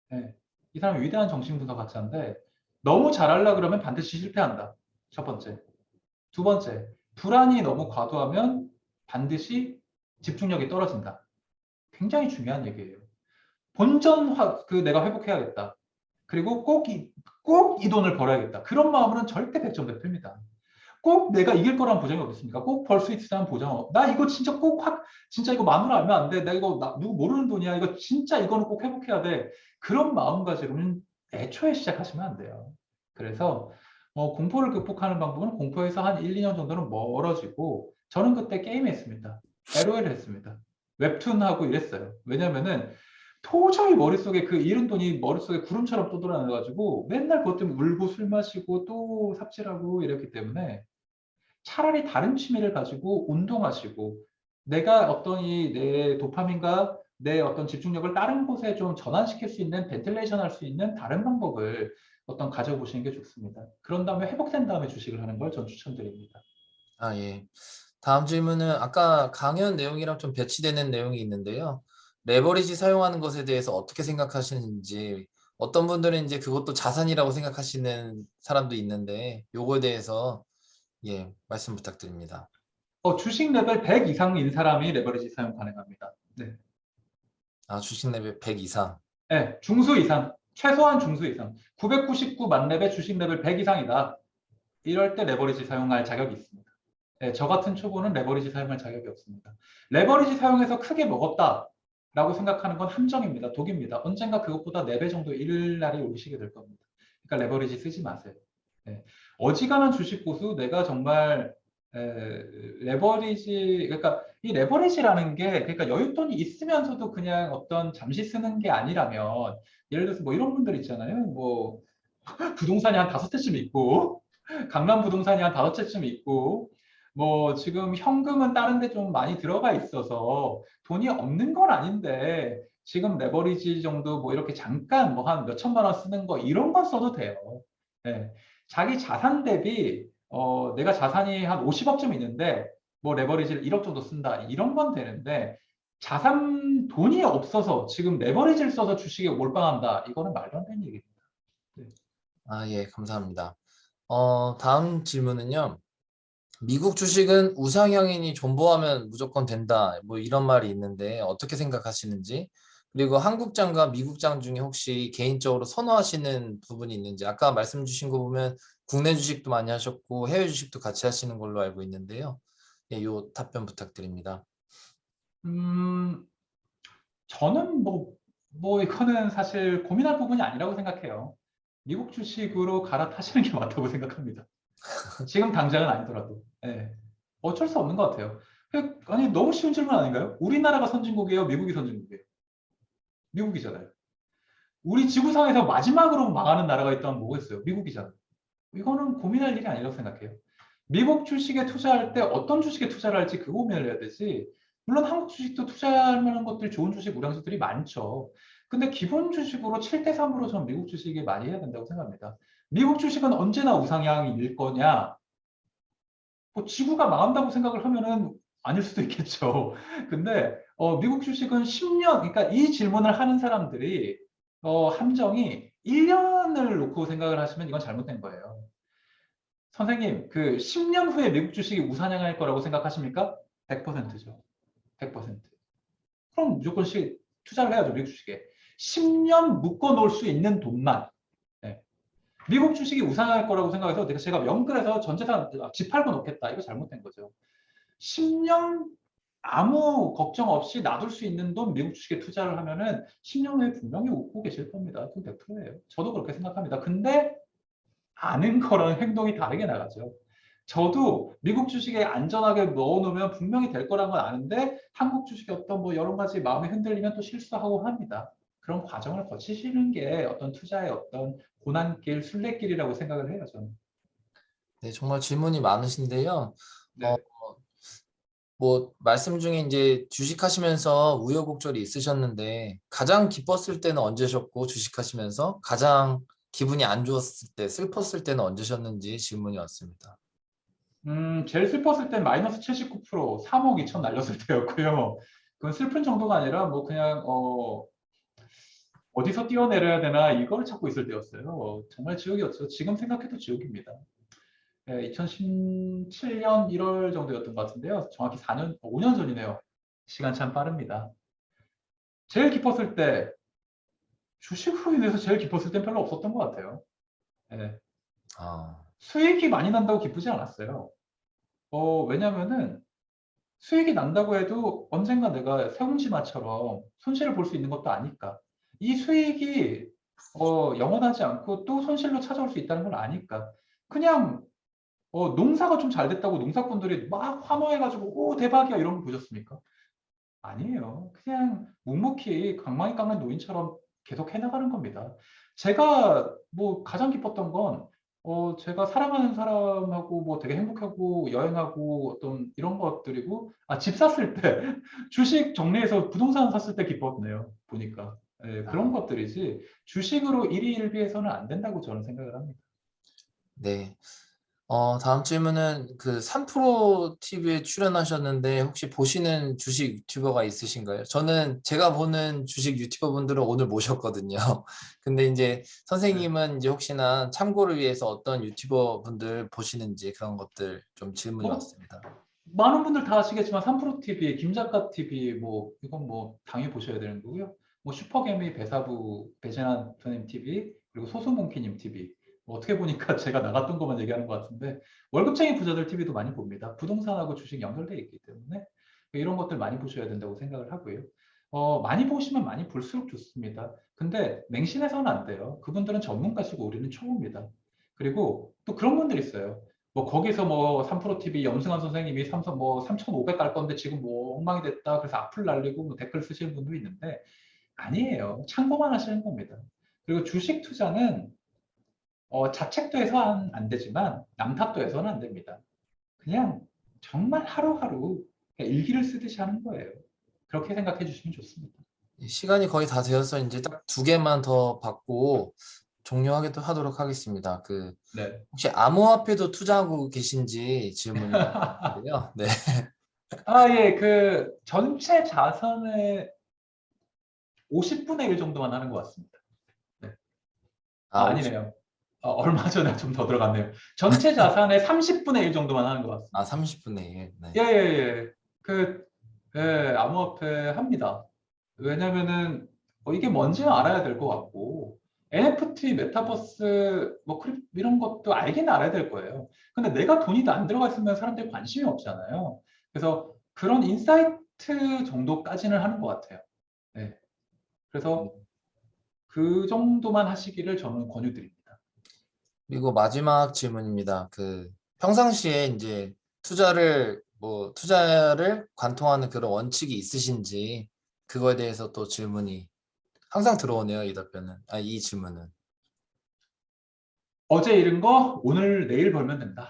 네. 이 사람은 위대한 정신분석 학자인데 너무 잘하려 그러면 반드시 실패한다. 첫 번째. 두 번째, 불안이 너무 과도하면 반드시 집중력이 떨어진다. 굉장히 중요한 얘기예요. 내가 회복해야겠다. 그리고 꼭 이 돈을 벌어야겠다. 그런 마음으로는 절대 100점 100패입니다. 꼭 내가 이길 거란 보장이 어디 있습니까? 꼭 벌 수 있다는 보장. 나 이거 진짜 진짜 이거 마누라 알면 안 돼. 나 이거 누구 모르는 돈이야. 이거 진짜 이거는 꼭 회복해야 돼. 그런 마음가짐은 애초에 시작하시면 안 돼요. 그래서 공포를 극복하는 방법은 공포에서 한 1, 2년 정도는 멀어지고 저는 그때 게임했습니다. LOL 했습니다. 웹툰하고 이랬어요. 왜냐면은 도저히 머릿속에 그 잃은 돈이 머릿속에 구름처럼 떠돌아가지고 맨날 그것 때문에 울고 술 마시고 또 삽질하고 이랬기 때문에 차라리 다른 취미를 가지고 운동하시고 내가 어떤 내 도파민과 내 어떤 집중력을 다른 곳에 좀 전환시킬 수 있는 벤틸레이션 할 수 있는 다른 방법을 어떤 가져보시는 게 좋습니다. 그런 다음에 회복된 다음에 주식을 하는 걸 전 추천드립니다. 아, 예. 다음 질문은 아까 강연 내용이랑 좀 배치되는 내용이 있는데요. 레버리지 사용하는 것에 대해서 어떻게 생각하시는지, 어떤 분들은 이제 그것도 자산이라고 생각하시는 사람도 있는데, 요거에 대해서 예, 말씀 부탁드립니다. 주식 레벨 100 이상인 사람이 레버리지 사용 가능합니다. 네. 아, 주식 레벨 100 이상. 네, 중수 이상, 최소한 중수 이상. 999만 렙에 주식 레벨 100 이상이다. 이럴 때 레버리지 사용할 자격이 있습니다. 네, 저 같은 초보는 레버리지 사용할 자격이 없습니다. 레버리지 사용해서 크게 먹었다라고 생각하는 건 함정입니다. 독입니다. 언젠가 그것보다 4배 정도 일 날이 오시게 될 겁니다. 그러니까 레버리지 쓰지 마세요. 네. 어지간한 주식 고수, 내가 정말 레버리지, 그러니까 이 레버리지라는 게 그러니까 여윳돈이 있으면서도 그냥 어떤 잠시 쓰는 게 아니라면 예를 들어서 뭐 이런 분들 있잖아요. 뭐 부동산이 한 5채쯤 있고 강남 부동산이 한 5채쯤 있고 뭐 지금 현금은 다른 데 좀 많이 들어가 있어서 돈이 없는 건 아닌데 지금 레버리지 정도 뭐 이렇게 잠깐 뭐 한 몇 천만 원 쓰는 거 이런 건 써도 돼요. 네. 자기 자산 대비 내가 자산이 한 50억쯤 있는데 뭐 레버리지를 1억 정도 쓴다 이런 건 되는데 자산 돈이 없어서 지금 레버리지를 써서 주식에 몰빵한다 이거는 말도 안 되는 얘기입니다. 네. 아, 예, 감사합니다. 다음 질문은요. 미국 주식은 우상향이니 존버하면 무조건 된다. 뭐 이런 말이 있는데 어떻게 생각하시는지, 그리고 한국장과 미국장 중에 혹시 개인적으로 선호하시는 부분이 있는지, 아까 말씀 주신 거 보면 국내 주식도 많이 하셨고 해외 주식도 같이 하시는 걸로 알고 있는데요. 예, 요 답변 부탁드립니다. 음, 저는 뭐 이거는 사실 고민할 부분이 아니라고 생각해요. 미국 주식으로 갈아타시는 게 맞다고 생각합니다. 지금 당장은 아니더라도. 예. 어쩔 수 없는 것 같아요. 아니, 너무 쉬운 질문 아닌가요? 우리나라가 선진국이에요? 미국이 선진국이에요? 미국이잖아요. 우리 지구상에서 마지막으로 망하는 나라가 있다면 뭐겠어요? 미국이잖아요. 이거는 고민할 일이 아니라고 생각해요. 미국 주식에 투자할 때 어떤 주식에 투자를 할지 그 고민을 해야 되지. 물론 한국 주식도 투자할 만한 것들 좋은 주식 우량주들이 많죠. 근데 기본 주식으로 7대 3으로 전 미국 주식에 많이 해야 된다고 생각합니다. 미국 주식은 언제나 우상향일 거냐? 뭐 지구가 망한다고 생각을 하면은 아닐 수도 있겠죠. 근데 미국 주식은 10년, 그러니까 이 질문을 하는 사람들이 함정이 1년을 놓고 생각을 하시면 이건 잘못된 거예요. 선생님, 그 10년 후에 미국 주식이 우상향할 거라고 생각하십니까? 100%죠. 100%. 그럼 무조건 투자를 해야죠, 미국 주식에. 10년 묶어 놓을 수 있는 돈만. 네. 미국 주식이 우상향할 거라고 생각해서 제가 명글해서 전 재산 집 팔고 놓겠다. 이거 잘못된 거죠. 10년 아무 걱정 없이 놔둘 수 있는 돈 미국 주식에 투자를 하면은 10년 후에 분명히 웃고 계실 겁니다. 그건 100%예요. 저도 그렇게 생각합니다. 근데 아는 거랑 행동이 다르게 나가죠. 저도 미국 주식에 안전하게 넣어놓으면 분명히 될 거란 건 아는데 한국 주식이 어떤 뭐 여러 가지 마음이 흔들리면 또 실수하고 합니다. 그런 과정을 거치시는 게 어떤 투자의 어떤 고난길, 순례길이라고 생각을 해요, 저는. 네, 정말 질문이 많으신데요. 어, 네. 뭐 말씀 중에 이제 주식하시면서 우여곡절이 있으셨는데 가장 기뻤을 때는 언제셨고 주식하시면서 가장 기분이 안 좋았을 때, 슬펐을 때는 언제셨는지 질문이 왔습니다. 제일 슬펐을 땐 마이너스 79%, 3억 2천 날렸을 때였고요. 그건 슬픈 정도가 아니라 뭐 그냥 어디서 뛰어내려야 되나 이걸 찾고 있을 때였어요. 정말 지옥이었죠. 지금 생각해도 지옥입니다. 2017년 1월 정도였던 것 같은데요. 정확히 4년, 5년 전이네요. 시간 참 빠릅니다. 제일 기뻤을 때, 주식으로 인해서 제일 기뻤을 땐 별로 없었던 것 같아요. 예, 아, 수익이 많이 난다고 기쁘지 않았어요. 왜냐면은 수익이 난다고 해도 언젠가 내가 새옹지마처럼 손실을 볼 수 있는 것도 아니까. 이 수익이 영원하지 않고 또 손실로 찾아올 수 있다는 걸 아니까. 그냥 농사가 좀 잘 됐다고 농사꾼들이 막 환호해가지고 오 대박이야 이런 거 보셨습니까? 아니에요. 그냥 묵묵히 강망이 깎는 노인처럼 계속 해나가는 겁니다. 제가 뭐 가장 기뻤던 건 제가 사랑하는 사람하고 뭐 되게 행복하고 여행하고 어떤 이런 것들이고 집 샀을 때 주식 정리해서 부동산 샀을 때 기뻤네요. 보니까. 예, 그런 아, 것들이지 주식으로 일희일비해서는 안 된다고 저는 생각을 합니다. 네. 다음 질문은 그 3프로 TV에 출연하셨는데 혹시 보시는 주식 유튜버가 있으신가요? 저는 제가 보는 주식 유튜버 분들은 오늘 모셨거든요. 근데 이제 네. 선생님은 이제 혹시나 참고를 위해서 어떤 유튜버 분들 보시는지 그런 것들 좀 질문이 뭐 왔습니다. 많은 분들 다 아시겠지만 3프로 TV, 김작가 TV 뭐 이건 뭐 당연히 보셔야 되는 거고요. 뭐 슈퍼개미 배사부 배재난 선생님 TV 그리고 소수몽키님 TV 뭐 어떻게 보니까 제가 나갔던 것만 얘기하는 것 같은데 월급쟁이 부자들 TV도 많이 봅니다. 부동산하고 주식 연결돼 있기 때문에 이런 것들 많이 보셔야 된다고 생각을 하고요. 많이 보시면 많이 볼수록 좋습니다. 근데 맹신해서는 안 돼요. 그분들은 전문가시고 우리는 초보입니다. 그리고 또 그런 분들 있어요. 뭐 거기서 뭐 3프로 TV 염승환 선생님이 삼성 뭐 3,500 갈 건데 지금 뭐 엉망이 됐다. 그래서 악플 날리고 뭐 댓글 쓰시는 분도 있는데 아니에요. 참고만 하시는 겁니다. 그리고 주식 투자는 자책도 해서 안 되지만 남탓도 해서는 안 됩니다. 그냥 정말 하루하루 그냥 일기를 쓰듯이 하는 거예요. 그렇게 생각해 주시면 좋습니다. 시간이 거의 다 되어서 이제 딱 두 개만 더 받고 하도록 하겠습니다. 그 네. 혹시 암호화폐도 투자하고 계신지 질문이 있는데요. 네. 예, 그 전체 자산의 50분의 1 정도만 하는 것 같습니다. 네. 아, 아니네요. 얼마 전에 좀 더 들어갔네요. 전체 자산의 30분의 1 정도만 하는 것 같습니다. 30분의 1. 예, 네. 예, 예. 예, 암호화폐 합니다. 왜냐면은, 이게 뭔지는 알아야 될 것 같고, NFT, 메타버스, 뭐, 이런 것도 알긴 알아야 될 거예요. 근데 내가 돈이 다 안 들어가 있으면 사람들이 관심이 없잖아요. 그래서 그런 인사이트 정도까지는 하는 것 같아요. 네. 그래서 그 정도만 하시기를 저는 권유드립니다. 그리고 마지막 질문입니다. 그 평상시에 이제 투자를 관통하는 그런 원칙이 있으신지 그거에 대해서 또 질문이 항상 들어오네요. 이 답변은. 이 질문은. 어제 잃은 거 오늘 내일 벌면 된다.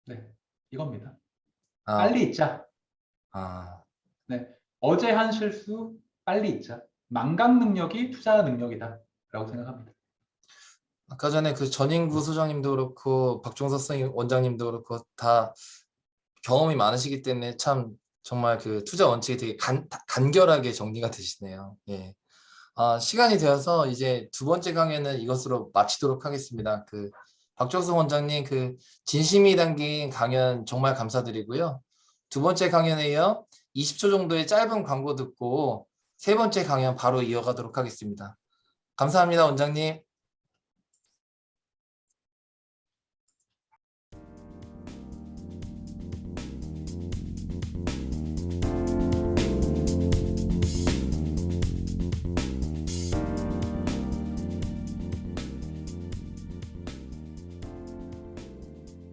네, 이겁니다. 아, 빨리 잊자. 아, 네, 어제 한 실수 빨리 잊자. 망각 능력이 투자 능력이다. 라고 생각합니다. 아까 전에 그 전인구 소장님도 그렇고 박종석 원장님도 그렇고 다 경험이 많으시기 때문에 참 정말 그 투자 원칙이 되게 간결하게 정리가 되시네요. 예. 시간이 되어서 이제 두 번째 강의는 이것으로 마치도록 하겠습니다. 그 박정석 원장님 그 진심이 담긴 강연 정말 감사드리고요. 두 번째 강연에 이어 20초 정도의 짧은 광고 듣고 세 번째 강연 바로 이어가도록 하겠습니다. 감사합니다, 원장님.